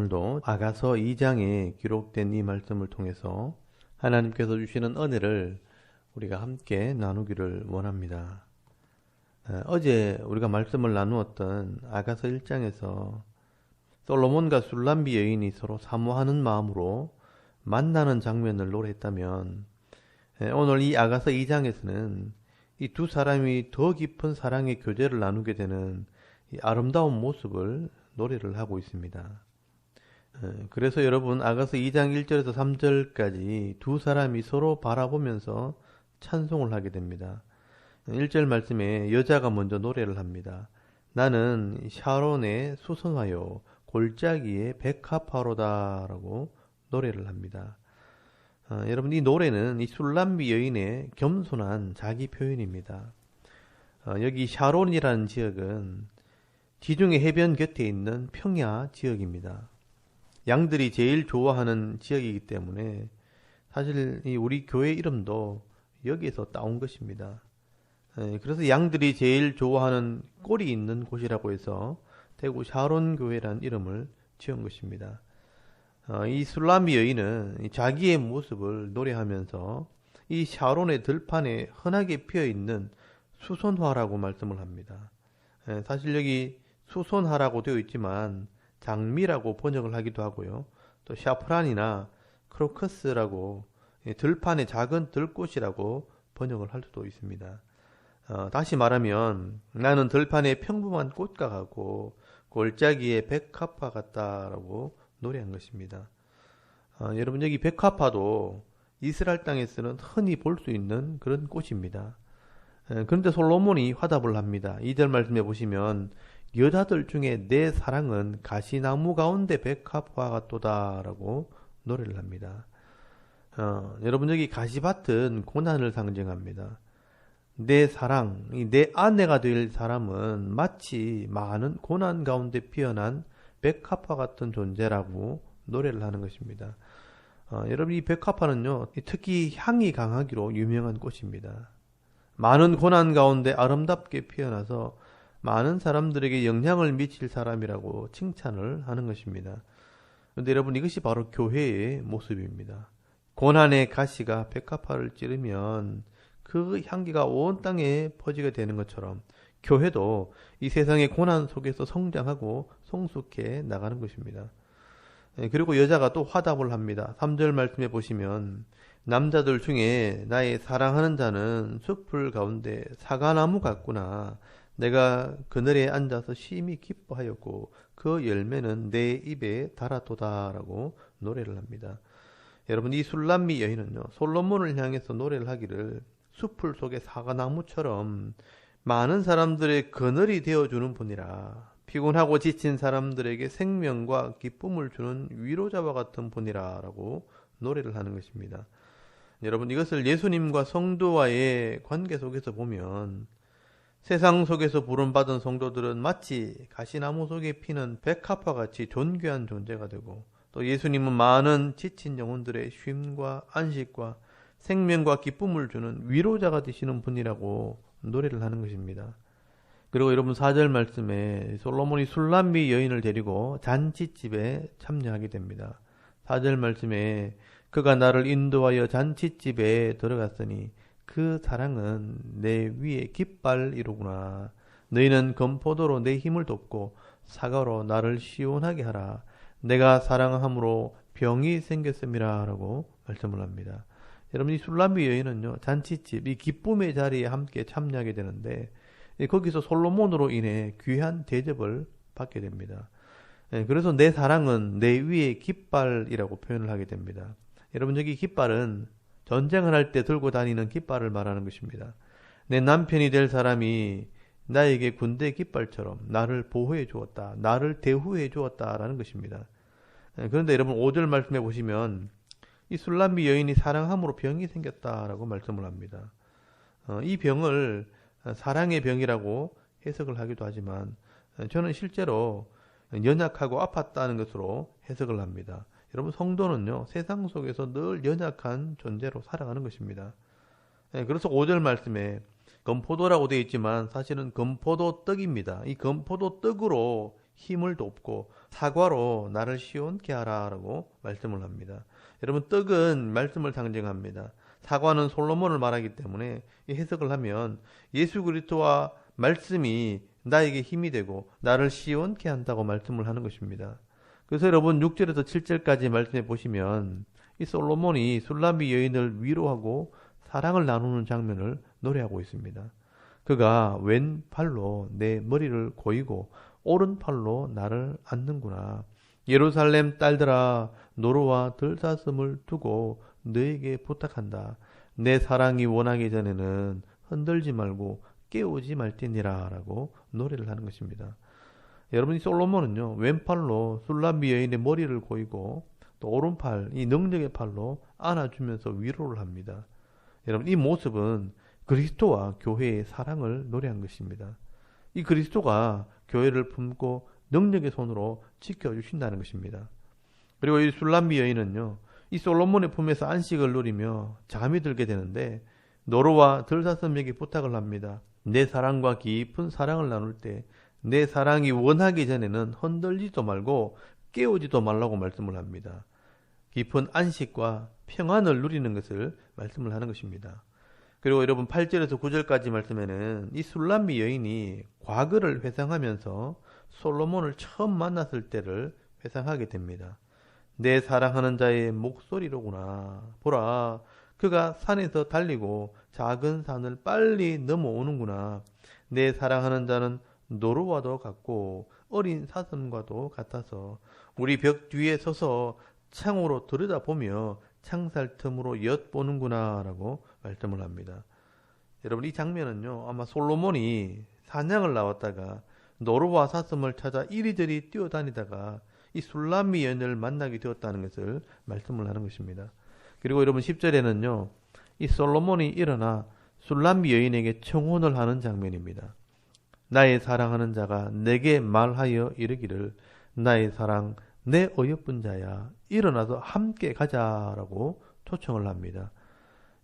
오늘도 아가서 2장에 기록된 이 말씀을 통해서 하나님께서 주시는 은혜를 우리가 함께 나누기를 원합니다. 어제 우리가 말씀을 나누었던 아가서 1장에서 솔로몬과 술람비 여인이 서로 사모하는 마음으로 만나는 장면을 노래했다면, 오늘 이 아가서 2장에서는 이 두 사람이 더 깊은 사랑의 교제를 나누게 되는 이 아름다운 모습을 노래를 하고 있습니다. 그래서 여러분, 아가서 2장 1절에서 3절까지 두 사람이 서로 바라보면서 찬송을 하게 됩니다. 1절 말씀에 여자가 먼저 노래를 합니다. 나는 샤론의 수선화요 골짜기의 백합화로다 라고 노래를 합니다. 여러분, 이 노래는 이 술람비 여인의 겸손한 자기 표현입니다. 여기 샤론이라는 지역은 지중해 해변 곁에 있는 평야 지역입니다. 양들이 제일 좋아하는 지역이기 때문에 사실 우리 교회 이름도 여기에서 따온 것입니다. 그래서 양들이 제일 좋아하는 꼴이 있는 곳이라고 해서 대구 샤론 교회라는 이름을 지은 것입니다. 이 술람비 여인은 자기의 모습을 노래하면서 이 샤론의 들판에 흔하게 피어있는 수선화라고 말씀을 합니다. 사실 여기 수선화라고 되어 있지만 장미라고 번역을 하기도 하고요. 또 샤프란이나 크로커스라고 들판의 작은 들꽃이라고 번역을 할 수도 있습니다. 다시 말하면 나는 들판의 평범한 꽃과 같고 골짜기의 백합화 같다라고 노래한 것입니다. 여러분, 여기 백합화도 이스라엘 땅에서는 흔히 볼 수 있는 그런 꽃입니다. 그런데 솔로몬이 화답을 합니다. 2절 말씀해 보시면 여자들 중에 내 사랑은 가시나무 가운데 백합화 같도다 라고 노래를 합니다. 여러분, 여기 가시밭은 고난을 상징합니다. 내 사랑, 내 아내가 될 사람은 마치 많은 고난 가운데 피어난 백합화 같은 존재라고 노래를 하는 것입니다. 여러분, 이 백합화는요, 특히 향이 강하기로 유명한 꽃입니다. 많은 고난 가운데 아름답게 피어나서 많은 사람들에게 영향을 미칠 사람이라고 칭찬을 하는 것입니다. 그런데 여러분, 이것이 바로 교회의 모습입니다. 고난의 가시가 백합화를 찌르면 그 향기가 온 땅에 퍼지게 되는 것처럼 교회도 이 세상의 고난 속에서 성장하고 성숙해 나가는 것입니다. 그리고 여자가 또 화답을 합니다. 3절 말씀해 보시면 남자들 중에 나의 사랑하는 자는 숲을 가운데 사과나무 같구나. 내가 그늘에 앉아서 심히 기뻐하였고 그 열매는 내 입에 달았도다 라고 노래를 합니다. 여러분, 이 술람미 여인은요, 솔로몬을 향해서 노래를 하기를 숲을 속의 사과나무처럼 많은 사람들의 그늘이 되어주는 분이라, 피곤하고 지친 사람들에게 생명과 기쁨을 주는 위로자와 같은 분이라 라고 노래를 하는 것입니다. 여러분, 이것을 예수님과 성도와의 관계 속에서 보면 세상 속에서 부름받은 성도들은 마치 가시나무 속에 피는 백합화 같이 존귀한 존재가 되고, 또 예수님은 많은 지친 영혼들의 쉼과 안식과 생명과 기쁨을 주는 위로자가 되시는 분이라고 노래를 하는 것입니다. 그리고 여러분, 4절 말씀에 솔로몬이 술람비 여인을 데리고 잔치집에 참여하게 됩니다. 4절 말씀에 그가 나를 인도하여 잔치집에 들어갔으니 그 사랑은 내 위에 깃발이로구나. 너희는 건포도로 내 힘을 돕고 사과로 나를 시원하게 하라. 내가 사랑함으로 병이 생겼음이라 라고 말씀을 합니다. 여러분, 이 술람비 여인은요, 잔치집, 이 기쁨의 자리에 함께 참여하게 되는데 거기서 솔로몬으로 인해 귀한 대접을 받게 됩니다. 그래서 내 사랑은 내 위에 깃발이라고 표현을 하게 됩니다. 여러분, 여기 깃발은 전쟁을 할 때 들고 다니는 깃발을 말하는 것입니다. 내 남편이 될 사람이 나에게 군대 깃발처럼 나를 보호해 주었다, 나를 대우해 주었다라는 것입니다. 그런데 여러분, 5절 말씀해 보시면 이 술람비 여인이 사랑함으로 병이 생겼다라고 말씀을 합니다. 이 병을 사랑의 병이라고 해석을 하기도 하지만 저는 실제로 연약하고 아팠다는 것으로 해석을 합니다. 여러분, 성도는요, 세상 속에서 늘 연약한 존재로 살아가는 것입니다. 그래서 5절 말씀에 건포도라고 되어 있지만 사실은 건포도 떡입니다. 이 건포도 떡으로 힘을 돕고 사과로 나를 시원케 하라라고 말씀을 합니다. 여러분, 떡은 말씀을 상징합니다. 사과는 솔로몬을 말하기 때문에 이 해석을 하면 예수 그리스도와 말씀이 나에게 힘이 되고 나를 시원케 한다고 말씀을 하는 것입니다. 그래서 여러분 6절에서 7절까지 말씀해 보시면 이 솔로몬이 술람비 여인을 위로하고 사랑을 나누는 장면을 노래하고 있습니다. 그가 왼팔로 내 머리를 고이고 오른팔로 나를 안는구나. 예루살렘 딸들아, 노루와 들사슴을 두고 너에게 부탁한다. 내 사랑이 원하기 전에는 흔들지 말고 깨우지 말지니라 라고 노래를 하는 것입니다. 여러분, 이 솔로몬은요, 왼팔로 술람비 여인의 머리를 고이고 또 오른팔, 이 능력의 팔로 안아주면서 위로를 합니다. 여러분, 이 모습은 그리스도와 교회의 사랑을 노래한 것입니다. 이 그리스도가 교회를 품고 능력의 손으로 지켜주신다는 것입니다. 그리고 이 술람비 여인은요, 이 솔로몬의 품에서 안식을 누리며 잠이 들게 되는데 노루와 들사슴에게 부탁을 합니다. 내 사랑과 깊은 사랑을 나눌 때 내 사랑이 원하기 전에는 흔들리지도 말고 깨우지도 말라고 말씀을 합니다. 깊은 안식과 평안을 누리는 것을 말씀을 하는 것입니다. 그리고 여러분 8절에서 9절까지 말씀에는 이 술람비 여인이 과거를 회상하면서 솔로몬을 처음 만났을 때를 회상하게 됩니다. 내 사랑하는 자의 목소리로구나. 보라, 그가 산에서 달리고 작은 산을 빨리 넘어오는구나. 내 사랑하는 자는 노루와도 같고 어린 사슴과도 같아서 우리 벽 뒤에 서서 창으로 들여다보며 창살 틈으로 엿보는구나 라고 말씀을 합니다. 여러분, 이 장면은요, 아마 솔로몬이 사냥을 나왔다가 노루와 사슴을 찾아 이리저리 뛰어다니다가 이 술람비 여인을 만나게 되었다는 것을 말씀을 하는 것입니다. 그리고 여러분 10절에는요, 이 솔로몬이 일어나 술람비 여인에게 청혼을 하는 장면입니다. 나의 사랑하는 자가 내게 말하여 이르기를 나의 사랑 내 어여쁜 자야 일어나서 함께 가자라고 초청을 합니다.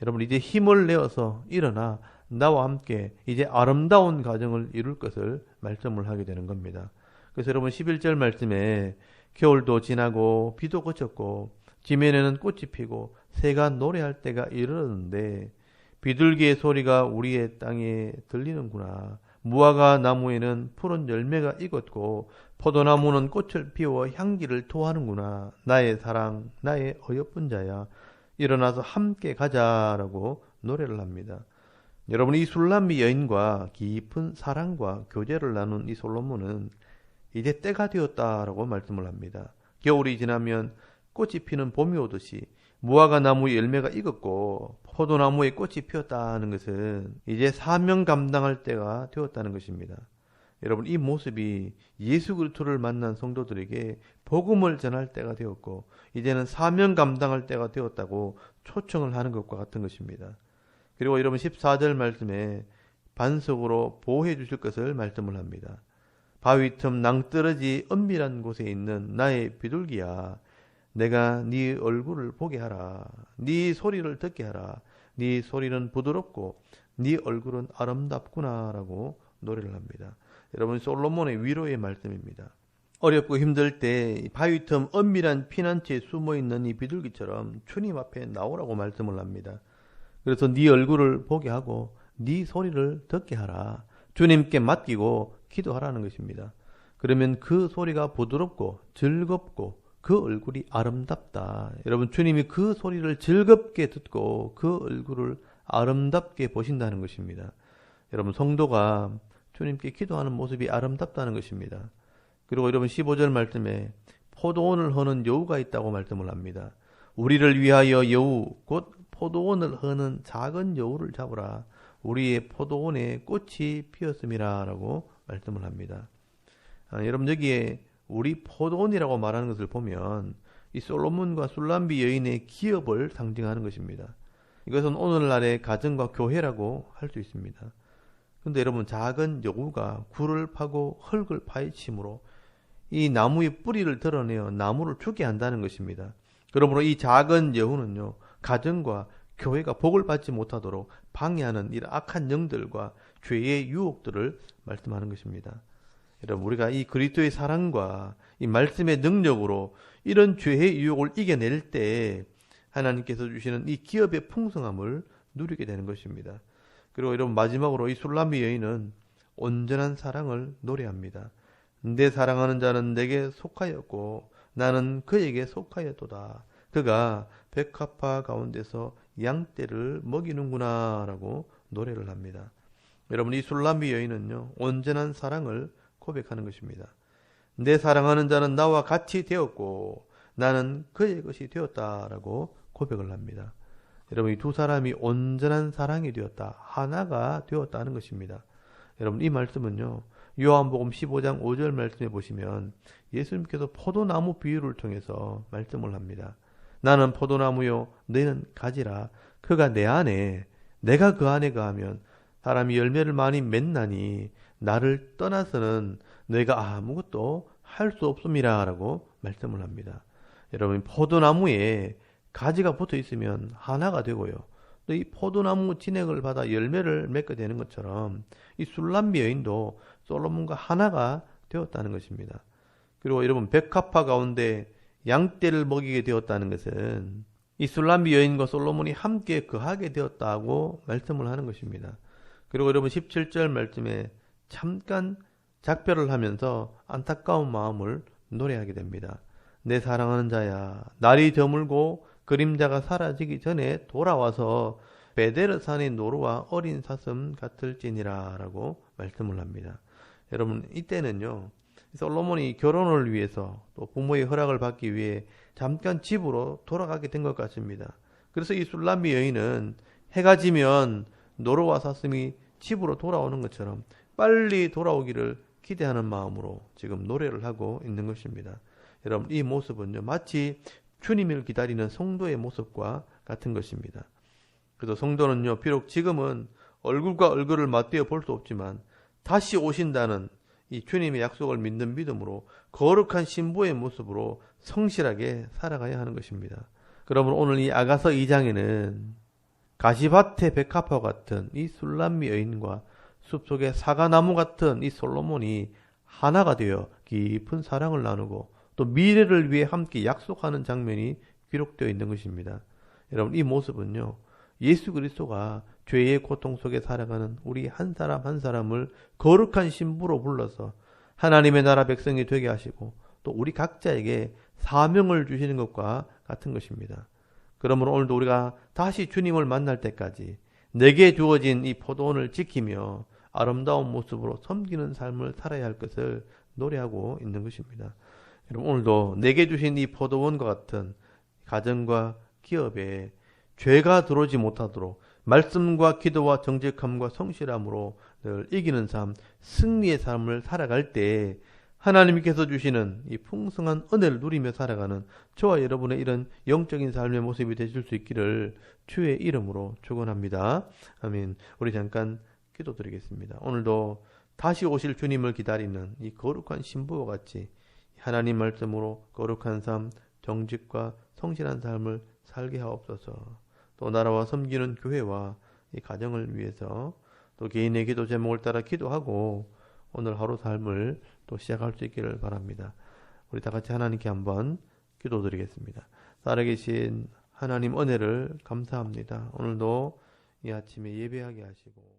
여러분, 이제 힘을 내어서 일어나 나와 함께 이제 아름다운 가정을 이룰 것을 말씀을 하게 되는 겁니다. 그래서 여러분 11절 말씀에 겨울도 지나고 비도 그쳤고 지면에는 꽃이 피고 새가 노래할 때가 이르렀는데 비둘기의 소리가 우리의 땅에 들리는구나. 무화과 나무에는 푸른 열매가 익었고 포도나무는 꽃을 피워 향기를 토하는구나. 나의 사랑, 나의 어여쁜 자야. 일어나서 함께 가자라고 노래를 합니다. 여러분, 이 술람비 여인과 깊은 사랑과 교제를 나눈 이 솔로몬은 이제 때가 되었다라고 말씀을 합니다. 겨울이 지나면 꽃이 피는 봄이 오듯이 무화과 나무의 열매가 익었고 포도나무에 꽃이 피었다는 것은 이제 사명 감당할 때가 되었다는 것입니다. 여러분, 이 모습이 예수 그리스도를 만난 성도들에게 복음을 전할 때가 되었고 이제는 사명 감당할 때가 되었다고 초청을 하는 것과 같은 것입니다. 그리고 여러분 14절 말씀에 반석으로 보호해 주실 것을 말씀을 합니다. 바위 틈 낭떠러지 은밀한 곳에 있는 나의 비둘기야, 내가 네 얼굴을 보게 하라. 네 소리를 듣게 하라. 네 소리는 부드럽고 네 얼굴은 아름답구나 라고 노래를 합니다. 여러분, 솔로몬의 위로의 말씀입니다. 어렵고 힘들 때 바위 틈 은밀한 피난처에 숨어있는 이 비둘기처럼 주님 앞에 나오라고 말씀을 합니다. 그래서 네 얼굴을 보게 하고 네 소리를 듣게 하라. 주님께 맡기고 기도하라는 것입니다. 그러면 그 소리가 부드럽고 즐겁고 그 얼굴이 아름답다. 여러분, 주님이 그 소리를 즐겁게 듣고 그 얼굴을 아름답게 보신다는 것입니다. 여러분, 성도가 주님께 기도하는 모습이 아름답다는 것입니다. 그리고 여러분 15절 말씀에 포도원을 허는 여우가 있다고 말씀을 합니다. 우리를 위하여 여우, 곧 포도원을 허는 작은 여우를 잡으라. 우리의 포도원에 꽃이 피었음이라 라고 말씀을 합니다. 여러분, 여기에 우리 포도원이라고 말하는 것을 보면 이 솔로몬과 술람비 여인의 기업을 상징하는 것입니다. 이것은 오늘날의 가정과 교회라고 할 수 있습니다. 그런데 여러분, 작은 여우가 굴을 파고 흙을 파헤침으로 이 나무의 뿌리를 드러내어 나무를 죽게 한다는 것입니다. 그러므로 이 작은 여우는요, 가정과 교회가 복을 받지 못하도록 방해하는 이런 악한 영들과 죄의 유혹들을 말씀하는 것입니다. 여러분, 우리가 이 그리스도의 사랑과 이 말씀의 능력으로 이런 죄의 유혹을 이겨낼 때 하나님께서 주시는 이 기업의 풍성함을 누리게 되는 것입니다. 그리고 여러분, 마지막으로 이 술람미 여인은 온전한 사랑을 노래합니다. 내 사랑하는 자는 내게 속하였고 나는 그에게 속하였도다. 그가 백합화 가운데서 양떼를 먹이는구나 라고 노래를 합니다. 여러분, 이 술람미 여인은요, 온전한 사랑을 고백하는 것입니다. 내 사랑하는 자는 나와 같이 되었고 나는 그의 것이 되었다라고 고백을 합니다. 여러분, 이 두 사람이 온전한 사랑이 되었다, 하나가 되었다는 것입니다. 여러분, 이 말씀은요, 요한복음 15장 5절 말씀에 보시면 예수님께서 포도나무 비유를 통해서 말씀을 합니다. 나는 포도나무요 너희는 가지라. 그가 내 안에 내가 그 안에 거하면 사람이 열매를 많이 맺나니 나를 떠나서는 너희가 아무것도 할 수 없음이라 라고 말씀을 합니다. 여러분, 포도나무에 가지가 붙어 있으면 하나가 되고요, 또 이 포도나무 진액을 받아 열매를 맺게 되는 것처럼 이 술람미 여인도 솔로몬과 하나가 되었다는 것입니다. 그리고 여러분, 백합화 가운데 양떼를 먹이게 되었다는 것은 이 술람미 여인과 솔로몬이 함께 거하게 되었다고 말씀을 하는 것입니다. 그리고 여러분, 17절 말씀에 잠깐 작별을 하면서 안타까운 마음을 노래하게 됩니다. 내 사랑하는 자야, 날이 저물고 그림자가 사라지기 전에 돌아와서 베데르산의 노루와 어린 사슴 같을지니라 라고 말씀을 합니다. 여러분, 이때는요, 솔로몬이 결혼을 위해서 또 부모의 허락을 받기 위해 잠깐 집으로 돌아가게 된 것 같습니다. 그래서 이 술람미 여인은 해가 지면 노루와 사슴이 집으로 돌아오는 것처럼 빨리 돌아오기를 기대하는 마음으로 지금 노래를 하고 있는 것입니다. 여러분, 이 모습은요, 마치 주님을 기다리는 성도의 모습과 같은 것입니다. 그래서 성도는요, 비록 지금은 얼굴과 얼굴을 맞대어 볼 수 없지만 다시 오신다는 이 주님의 약속을 믿는 믿음으로 거룩한 신부의 모습으로 성실하게 살아가야 하는 것입니다. 그러면 오늘 이 아가서 2장에는 가시밭의 백합화 같은 이 술람미 여인과 숲속의 사과나무 같은 이 솔로몬이 하나가 되어 깊은 사랑을 나누고 또 미래를 위해 함께 약속하는 장면이 기록되어 있는 것입니다. 여러분, 이 모습은요, 예수 그리스도가 죄의 고통 속에 살아가는 우리 한 사람 한 사람을 거룩한 신부로 불러서 하나님의 나라 백성이 되게 하시고 또 우리 각자에게 사명을 주시는 것과 같은 것입니다. 그러므로 오늘도 우리가 다시 주님을 만날 때까지 내게 주어진 이 포도원을 지키며 아름다운 모습으로 섬기는 삶을 살아야 할 것을 노래하고 있는 것입니다. 여러분, 오늘도 내게 주신 이 포도원과 같은 가정과 기업에 죄가 들어오지 못하도록 말씀과 기도와 정직함과 성실함으로 늘 이기는 삶, 승리의 삶을 살아갈 때 하나님께서 주시는 이 풍성한 은혜를 누리며 살아가는 저와 여러분의 이런 영적인 삶의 모습이 되실 수 있기를 주의 이름으로 축원합니다. 아멘. 우리 잠깐 기도드리겠습니다. 오늘도 다시 오실 주님을 기다리는 이 거룩한 신부와 같이 하나님 말씀으로 거룩한 삶, 정직과 성실한 삶을 살게 하옵소서. 또 나라와 섬기는 교회와 이 가정을 위해서 또 개인의 기도 제목을 따라 기도하고 오늘 하루 삶을 또 시작할 수 있기를 바랍니다. 우리 다 같이 하나님께 한번 기도드리겠습니다. 살아계신 하나님 은혜를 감사합니다. 오늘도 이 아침에 예배하게 하시고